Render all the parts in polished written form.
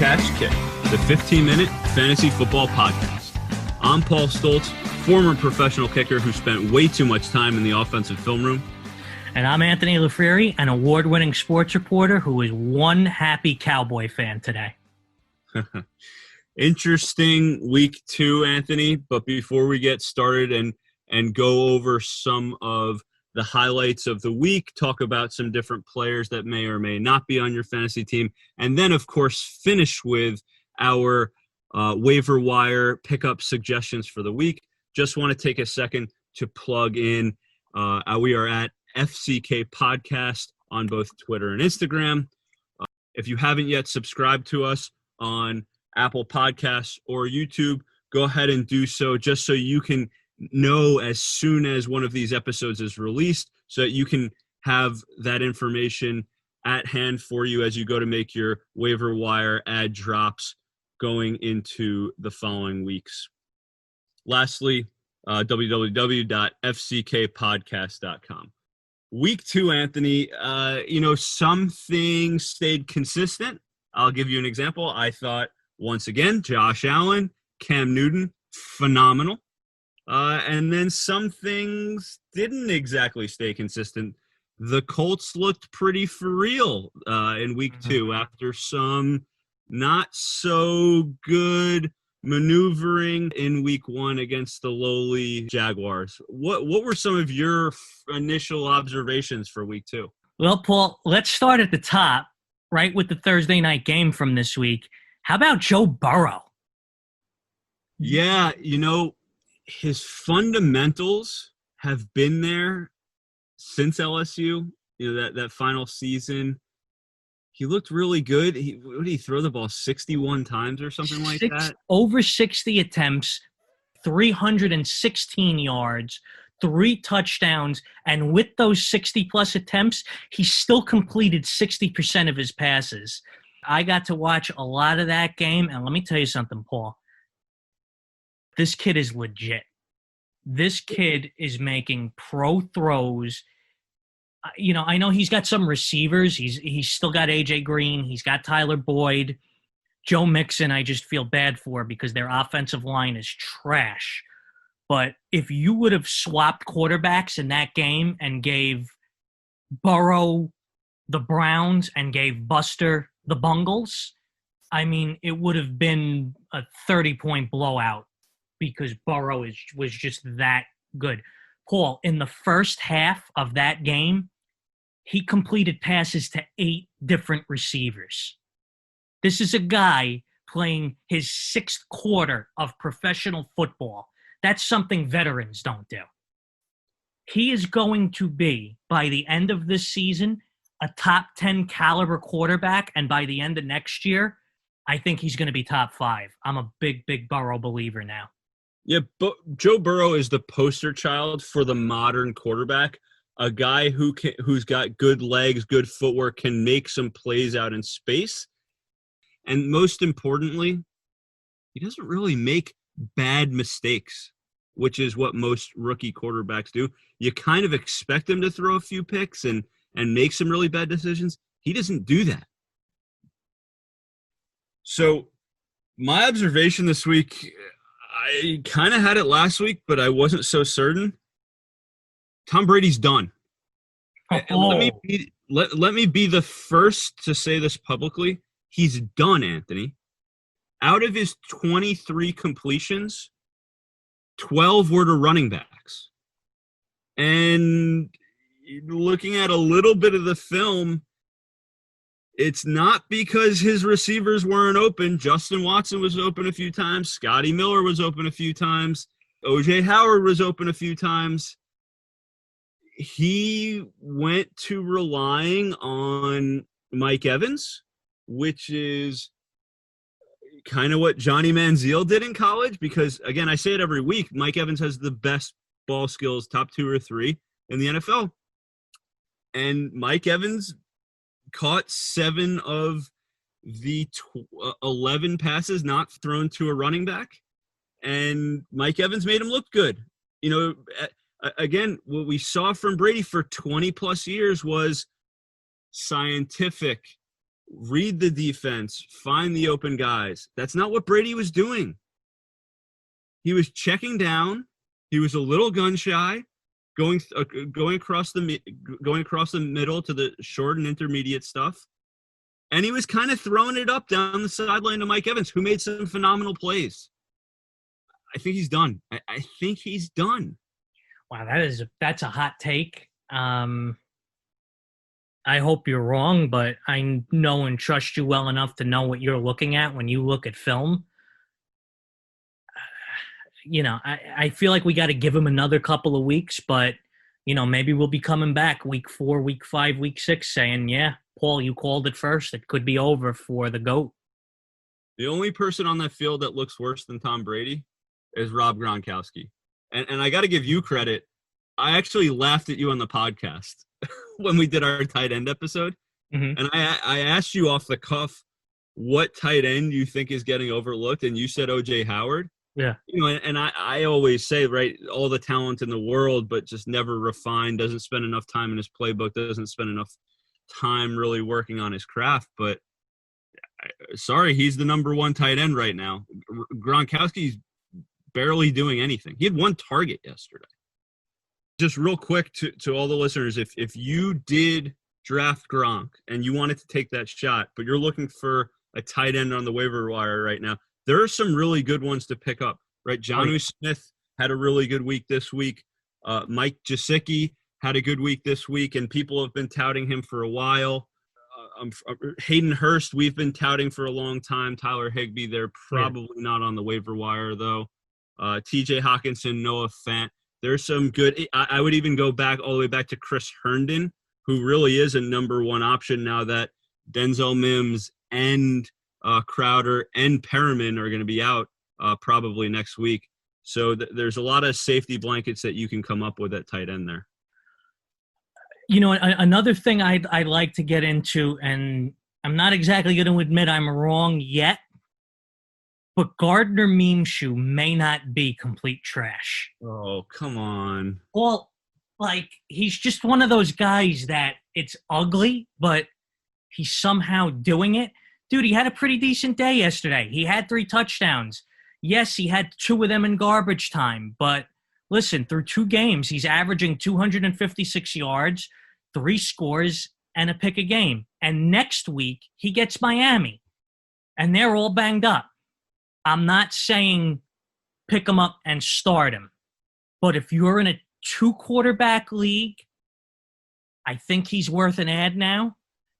Catch Kick, the 15-minute fantasy football podcast. I'm Paul Stoltz, former professional kicker who spent way too much time in the offensive film room. And I'm Anthony Lafreri, an award-winning sports reporter who is one happy Cowboy fan today. Interesting week 2, Anthony. But before we get started and go over some of the highlights of the week, talk about some different players that may or may not be on your fantasy team, and then, of course, finish with our waiver wire pickup suggestions for the week. Just want to take a second to plug in. We are at FCK Podcast on both Twitter and Instagram. If you haven't yet subscribed to us on Apple Podcasts or YouTube, go ahead and do so, just so you can know as soon as one of these episodes is released, so that you can have that information at hand for you as you go to make your waiver wire ad drops going into the following weeks. Lastly, www.fckpodcast.com. Week 2, Anthony, some things stayed consistent. I'll give you an example. I thought, once again, Josh Allen, Cam Newton, phenomenal. And then some things didn't exactly stay consistent. The Colts looked pretty for real in week 2 after some not so good maneuvering in week 1 against the lowly Jaguars. What were some of your initial observations for week 2? Well, Paul, let's start at the top, right, with the Thursday night game from this week. How about Joe Burrow? Yeah, his fundamentals have been there since LSU. That final season, he looked really good. What did he throw the ball 61 times or something like that? Over 60 attempts, 316 yards, 3 touchdowns, and with those 60-plus attempts, he still completed 60% of his passes. I got to watch a lot of that game, and let me tell you something, Paul. This kid is legit. This kid is making pro throws. I know he's got some receivers. He's still got A.J. Green. He's got Tyler Boyd. Joe Mixon, I just feel bad for because their offensive line is trash. But if you would have swapped quarterbacks in that game and gave Burrow the Browns and gave Buster the Bungles, it would have been a 30-point blowout, because Burrow was just that good. Paul, in the first half of that game, he completed passes to 8 different receivers. This is a guy playing his 6th quarter of professional football. That's something veterans don't do. He is going to be, by the end of this season, a top 10 caliber quarterback, and by the end of next year, I think he's going to be top 5. I'm a big, big Burrow believer now. Yeah, but Joe Burrow is the poster child for the modern quarterback, a guy who's got good legs, good footwork, can make some plays out in space. And most importantly, he doesn't really make bad mistakes, which is what most rookie quarterbacks do. You kind of expect him to throw a few picks and make some really bad decisions. He doesn't do that. So my observation this week, I kind of had it last week, but I wasn't so certain. Tom Brady's done. Let me be the first to say this publicly. He's done, Anthony. Out of his 23 completions, 12 were to running backs. And looking at a little bit of the film, it's not because his receivers weren't open. Justin Watson was open a few times. Scotty Miller was open a few times. O.J. Howard was open a few times. He went to relying on Mike Evans, which is kind of what Johnny Manziel did in college, because, again, I say it every week, Mike Evans has the best ball skills, top 2 or 3 in the NFL. And Mike Evans caught 7 of the 11 passes not thrown to a running back, and Mike Evans made him look good. Again, what we saw from Brady for 20-plus years was scientific, read the defense, find the open guys. That's not what Brady was doing. He was checking down. He was a little gun shy, going across the middle to the short and intermediate stuff. And he was kind of throwing it up down the sideline to Mike Evans, who made some phenomenal plays. I think he's done. I think he's done. Wow, that's a hot take. I hope you're wrong, but I know and trust you well enough to know what you're looking at when you look at film. I feel like we got to give him another couple of weeks, but, maybe we'll be coming back week 4, week 5, week 6 saying, yeah, Paul, you called it first. It could be over for the GOAT. The only person on that field that looks worse than Tom Brady is Rob Gronkowski. And I got to give you credit. I actually laughed at you on the podcast when we did our tight end episode. Mm-hmm. And I asked you off the cuff what tight end you think is getting overlooked, and you said O.J. Howard. Yeah. And I always say, right, all the talent in the world, but just never refined, doesn't spend enough time in his playbook, doesn't spend enough time really working on his craft. But sorry, he's the number one tight end right now. Gronkowski's barely doing anything. He had 1 target yesterday. Just real quick to all the listeners, if you did draft Gronk and you wanted to take that shot, but you're looking for a tight end on the waiver wire right now, there are some really good ones to pick up, right? Jonnu Smith had a really good week this week. Mike Gesicki had a good week this week, and people have been touting him for a while. Hayden Hurst, we've been touting for a long time. Tyler Higbee, they're probably not on the waiver wire, though. TJ Hawkinson, Noah Fant. There's some good – I would even go back all the way back to Chris Herndon, who really is a number one option now that Denzel Mims and Crowder and Perriman are going to be out probably next week. So there's a lot of safety blankets that you can come up with at tight end there. Another thing I'd like to get into, and I'm not exactly going to admit I'm wrong yet, but Gardner Minshew may not be complete trash. Oh, come on. Well, he's just one of those guys that it's ugly, but he's somehow doing it. Dude, he had a pretty decent day yesterday. He had 3 touchdowns. Yes, he had 2 of them in garbage time, but listen, through 2 games, he's averaging 256 yards, 3 scores, and a pick a game. And next week, he gets Miami, and they're all banged up. I'm not saying pick him up and start him, but if you're in a 2-quarterback league, I think he's worth an ad now.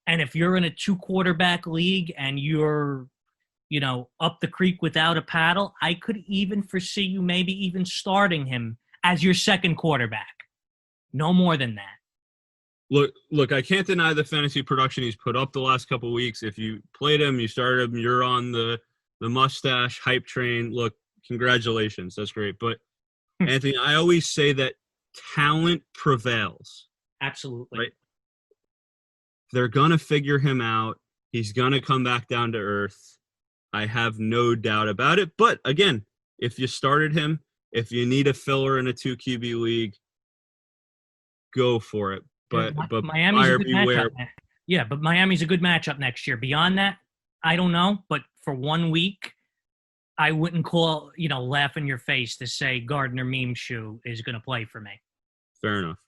And if you're in a 2-quarterback league and you're, up the creek without a paddle, I could even foresee you maybe even starting him as your second quarterback. No more than that. Look, I can't deny the fantasy production he's put up the last couple of weeks. If you played him, you started him, you're on the mustache hype train. Look, congratulations. That's great. But, Anthony, I always say that talent prevails. Absolutely. Right? They're going to figure him out. He's going to come back down to earth. I have no doubt about it. But, again, if you started him, if you need a filler in a 2 QB league, go for it. But Miami's a good matchup. Yeah, but Miami's a good matchup next year. Beyond that, I don't know. But for 1 week, I wouldn't laugh in your face to say Gardner Minshew is going to play for me. Fair enough.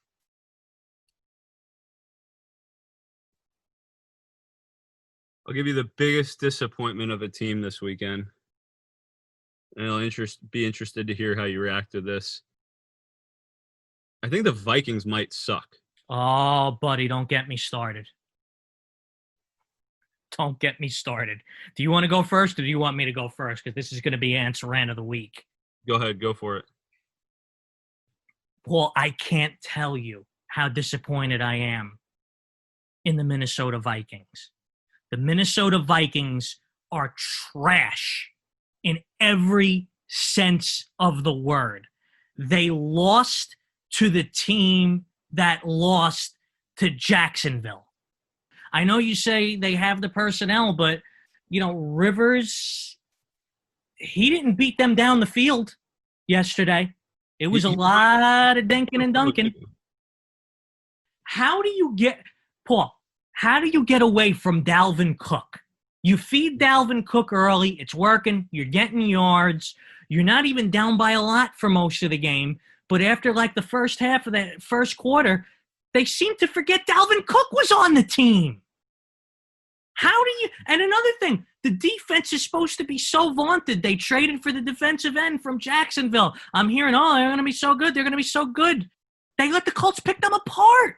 I'll give you the biggest disappointment of a team this weekend. And I'll be interested to hear how you react to this. I think the Vikings might suck. Oh, buddy, don't get me started. Don't get me started. Do you want to go first or do you want me to go first? Because this is going to be Ant's rant of the week. Go ahead. Go for it. Paul, I can't tell you how disappointed I am in the Minnesota Vikings. The Minnesota Vikings are trash in every sense of the word. They lost to the team that lost to Jacksonville. I know you say they have the personnel, but, Rivers, he didn't beat them down the field yesterday. It was a lot of dinking and dunking. How do you get – Paul, How do you get away from Dalvin Cook? You feed Dalvin Cook early. It's working. You're getting yards. You're not even down by a lot for most of the game. But after like the first half of the first quarter, they seem to forget Dalvin Cook was on the team. How do you – and another thing, the defense is supposed to be so vaunted. They traded for the defensive end from Jacksonville. I'm hearing, oh, they're going to be so good. They're going to be so good. They let the Colts pick them apart.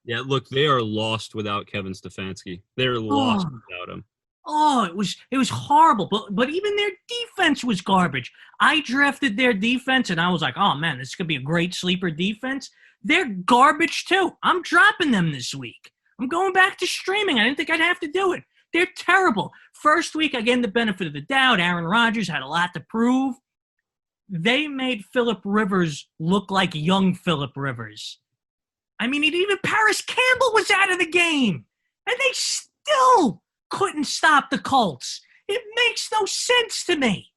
Yeah, look, they are lost without Kevin Stefanski. They're lost without him. Oh, it was horrible. But even their defense was garbage. I drafted their defense, and I was like, oh, man, this could be a great sleeper defense. They're garbage, too. I'm dropping them this week. I'm going back to streaming. I didn't think I'd have to do it. They're terrible. First week, I gave them the benefit of the doubt. Aaron Rodgers had a lot to prove. They made Phillip Rivers look like young Phillip Rivers. I mean, even Paris Campbell was out of the game, and they still couldn't stop the Colts. It makes no sense to me.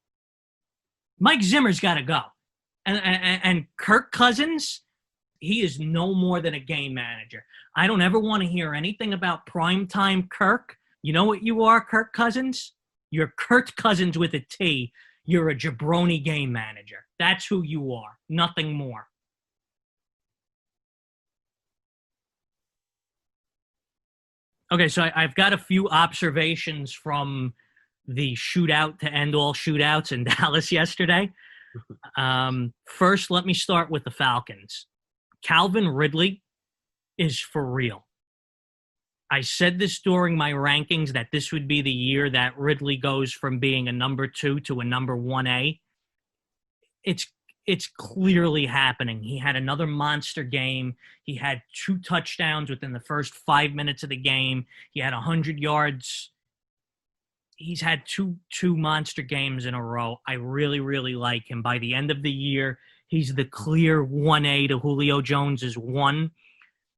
Mike Zimmer's got to go. And Kirk Cousins, he is no more than a game manager. I don't ever want to hear anything about primetime Kirk. You know what you are, Kirk Cousins? You're Kirk Cousins with a T. You're a jabroni game manager. That's who you are. Nothing more. Okay, so I've got a few observations from the shootout to end all shootouts in Dallas yesterday. First, let me start with the Falcons. Calvin Ridley is for real. I said this during my rankings that this would be the year that Ridley goes from being a number 2 to a number 1A. It's clearly happening. He had another monster game. He had 2 touchdowns within the first 5 minutes of the game. He had 100 yards. He's had two monster games in a row. I really, really like him. By the end of the year, he's the clear 1A to Julio Jones' 1.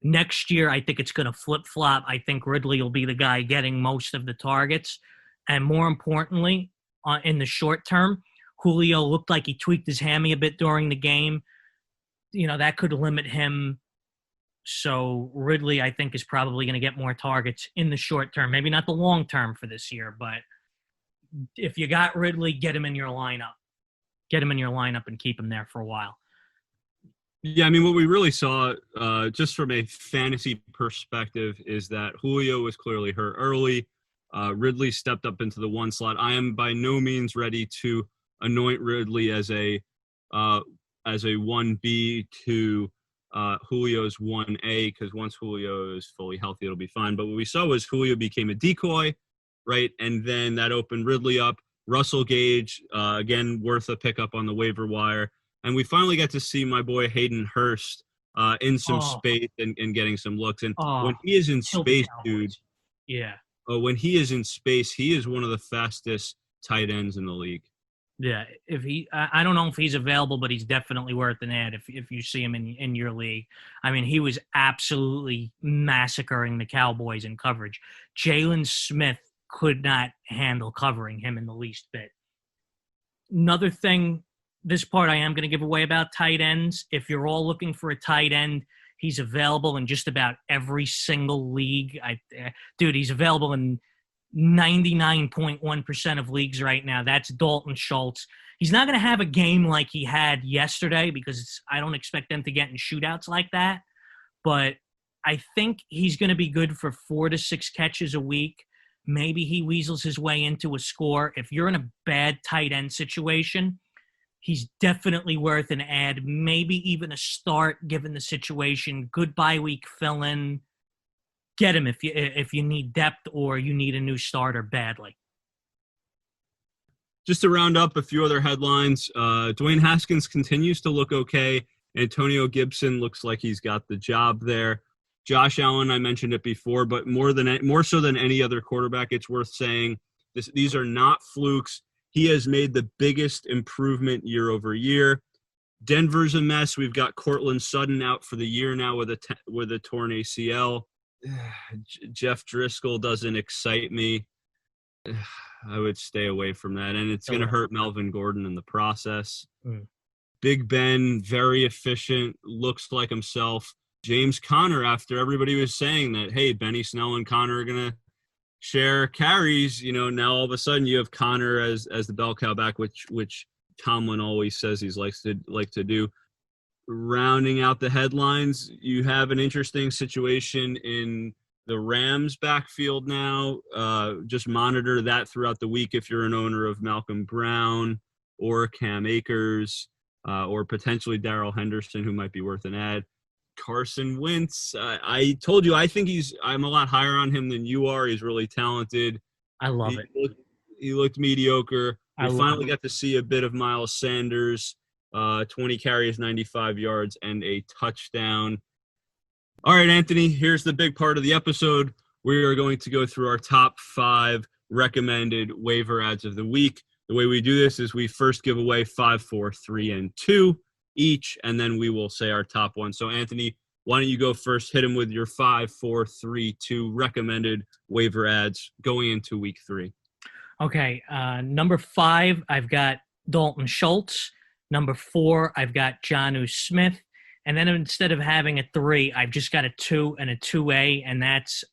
Next year, I think it's going to flip-flop. I think Ridley will be the guy getting most of the targets. And more importantly, in the short term, Julio looked like he tweaked his hammy a bit during the game. You know, that could limit him. So Ridley, I think, is probably going to get more targets in the short term. Maybe not the long term for this year, but if you got Ridley, get him in your lineup. Get him in your lineup and keep him there for a while. Yeah, I mean, what we really saw, just from a fantasy perspective, is that Julio was clearly hurt early. Ridley stepped up into the 1 slot. I am by no means ready to anoint Ridley as a 1B to Julio's 1A, because once Julio is fully healthy, it'll be fine. But what we saw was Julio became a decoy, right? And then that opened Ridley up. Russell Gage, again, worth a pickup on the waiver wire. And we finally got to see my boy Hayden Hurst in some space and getting some looks. And when he is in space, dude, yeah. When he is in space, he is one of the fastest tight ends in the league. Yeah, I don't know if he's available, but he's definitely worth an ad if you see him in your league. I mean, he was absolutely massacring the Cowboys in coverage. Jalen Smith could not handle covering him in the least bit. Another thing, this part I am going to give away about tight ends. If you're all looking for a tight end, he's available in just about every single league. Dude, he's available in 99.1% of leagues right now. That's Dalton Schultz. He's not going to have a game like he had yesterday because I don't expect them to get in shootouts like that. But I think he's going to be good for 4 to 6 catches a week. Maybe he weasels his way into a score. If you're in a bad tight end situation, he's definitely worth an ad, maybe even a start given the situation. Good bye week fill-in. Get him if you need depth or you need a new starter badly. Just to round up a few other headlines, Dwayne Haskins continues to look okay. Antonio Gibson looks like he's got the job there. Josh Allen, I mentioned it before, but more so than any other quarterback, it's worth saying these are not flukes. He has made the biggest improvement year over year. Denver's a mess. We've got Cortland Sutton out for the year now with a torn ACL. Jeff Driscoll doesn't excite me. I would stay away from that, and it's going to hurt Melvin Gordon in the process. Big Ben, very efficient, looks like himself. James Conner, after everybody was saying that, hey, Benny Snell and Conner are going to share carries, now all of a sudden you have Conner as the bell cow back, which Tomlin always says he's likes to do. Rounding out the headlines, you have an interesting situation in the Rams backfield now. Just monitor that throughout the week if you're an owner of Malcolm Brown or Cam Akers or potentially Darrell Henderson, who might be worth an ad. Carson Wentz, I told you, I'm a lot higher on him than you are. He's really talented. I love it. He looked mediocre. We finally got to see a bit of Miles Sanders, 20 carries, 95 yards, and a touchdown. All right, Anthony, here's the big part of the episode. We are going to go through our top 5 recommended waiver ads of the week. The way we do this is we first give away 5, 4, 3, and 2 each, and then we will say our top one. So, Anthony, why don't you go first? Hit him with your 5, 4, 3, 2 recommended waiver ads going into week 3. Okay, number 5, I've got Dalton Schultz. Number 4, I've got Jonnu Smith. And then instead of having a 3, I've just got a 2 and a 2A, and that's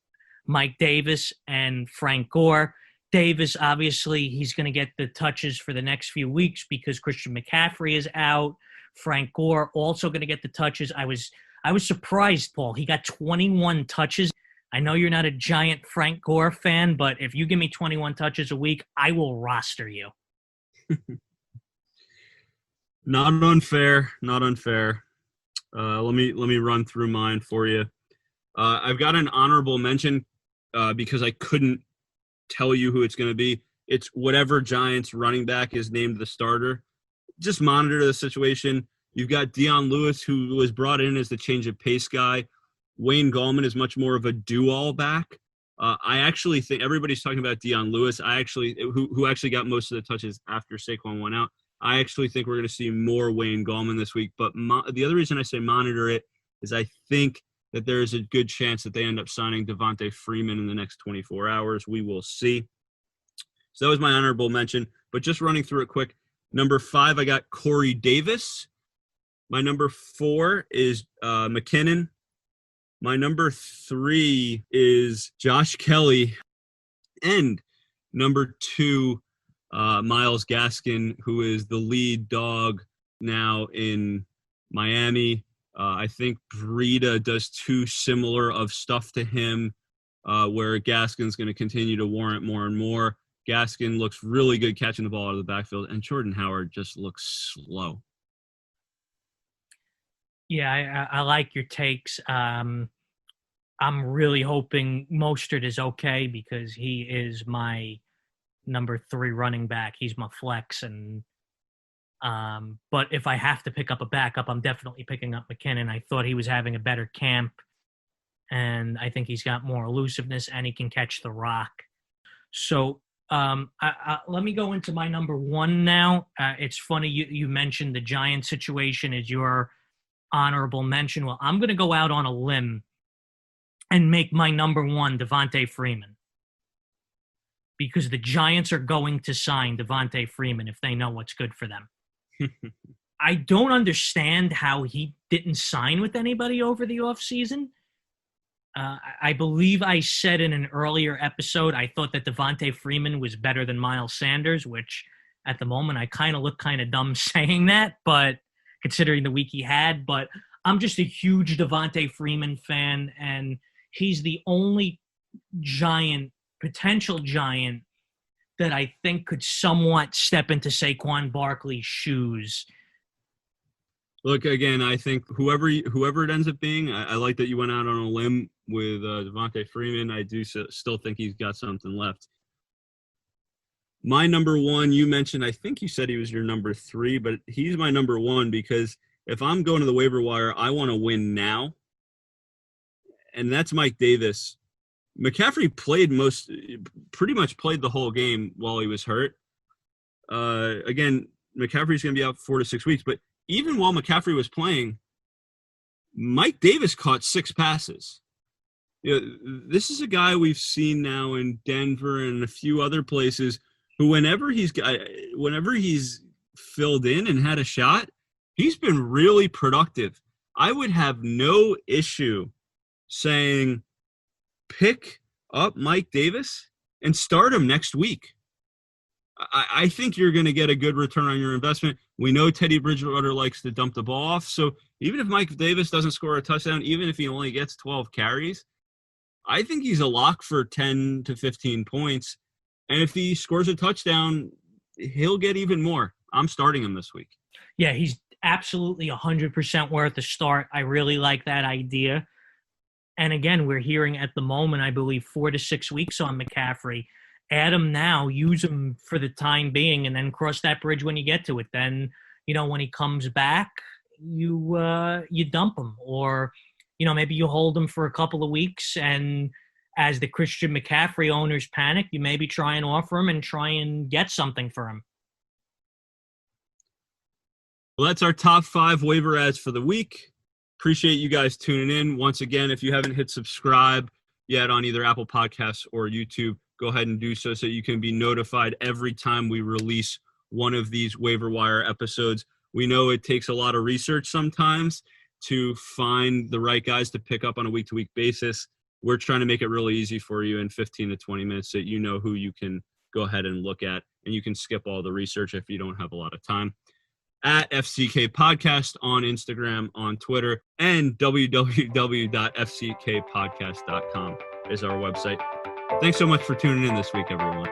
Mike Davis and Frank Gore. Davis, obviously, he's going to get the touches for the next few weeks because Christian McCaffrey is out. Frank Gore also going to get the touches. I was surprised, Paul. He got 21 touches. I know you're not a giant Frank Gore fan, but if you give me 21 touches a week, I will roster you. Not unfair. Let me run through mine for you. I've got an honorable mention because I couldn't tell you who it's going to be. It's whatever Giants running back is named the starter. Just monitor the situation. You've got Dion Lewis, who was brought in as the change of pace guy. Wayne Gallman is much more of a do-all back. I actually think everybody's talking about Dion Lewis. Who actually got most of the touches after Saquon went out. I actually think we're going to see more Wayne Gallman this week. But the other reason I say monitor it is I think that there is a good chance that they end up signing Devontae Freeman in the next 24 hours. We will see. So that was my honorable mention. But just running through it quick. Number 5, I got Corey Davis. My number 4 is McKinnon. My number 3 is Josh Kelly. And number 2, Myles Gaskin, who is the lead dog now in Miami. I think Breida does too similar of stuff to him, where Gaskin's going to continue to warrant more and more. Gaskin looks really good catching the ball out of the backfield, and Jordan Howard just looks slow. Yeah, I like your takes. I'm really hoping Mostert is okay because he is my number 3 running back. He's my flex, and but if I have to pick up a backup, I'm definitely picking up McKinnon. I thought he was having a better camp, and I think he's got more elusiveness, and he can catch the rock. So let me go into my number 1 now. It's funny you mentioned the Giants situation as your honorable mention. Well, I'm going to go out on a limb and make my number 1 Devontae Freeman, because the Giants are going to sign Devontae Freeman if they know what's good for them. I don't understand how he didn't sign with anybody over the offseason. I believe I said in an earlier episode I thought that Devontae Freeman was better than Miles Sanders, which at the moment I kind of look kind of dumb saying that, but considering the week he had. But I'm just a huge Devontae Freeman fan, and he's the only potential giant that I think could somewhat step into Saquon Barkley's shoes. Look, again, I think whoever it ends up being, I like that you went out on a limb with Devontae Freeman. I do still think he's got something left. My number 1, you mentioned, I think you said he was your number 3, but he's my number 1 because if I'm going to the waiver wire, I want to win now. And that's Mike Davis. McCaffrey pretty much played the whole game while he was hurt. Again, McCaffrey's going to be out 4 to 6 weeks, but even while McCaffrey was playing, Mike Davis caught 6 passes. This is a guy we've seen now in Denver and a few other places who whenever he's filled in and had a shot, he's been really productive. I would have no issue saying pick up Mike Davis and start him next week. I think you're going to get a good return on your investment. We know Teddy Bridgewater likes to dump the ball off. So even if Mike Davis doesn't score a touchdown, even if he only gets 12 carries, I think he's a lock for 10 to 15 points. And if he scores a touchdown, he'll get even more. I'm starting him this week. Yeah, he's absolutely 100% worth a start. I really like that idea. And again, we're hearing at the moment, I believe, 4 to 6 weeks on McCaffrey. Add him now, use him for the time being, and then cross that bridge when you get to it. Then, when he comes back, you dump him, or maybe you hold him for a couple of weeks, and as the Christian McCaffrey owners panic, you maybe try and offer him and try and get something for him. Well, that's our top 5 waiver ads for the week. Appreciate you guys tuning in. Once again, if you haven't hit subscribe yet on either Apple Podcasts or YouTube, go ahead and do so you can be notified every time we release one of these Waiver Wire episodes. We know it takes a lot of research sometimes to find the right guys to pick up on a week-to-week basis. We're trying to make it really easy for you in 15 to 20 minutes so you know who you can go ahead and look at, and you can skip all the research if you don't have a lot of time. At FCK Podcast on Instagram, on Twitter, and www.fckpodcast.com is our website. Thanks so much for tuning in this week, everyone.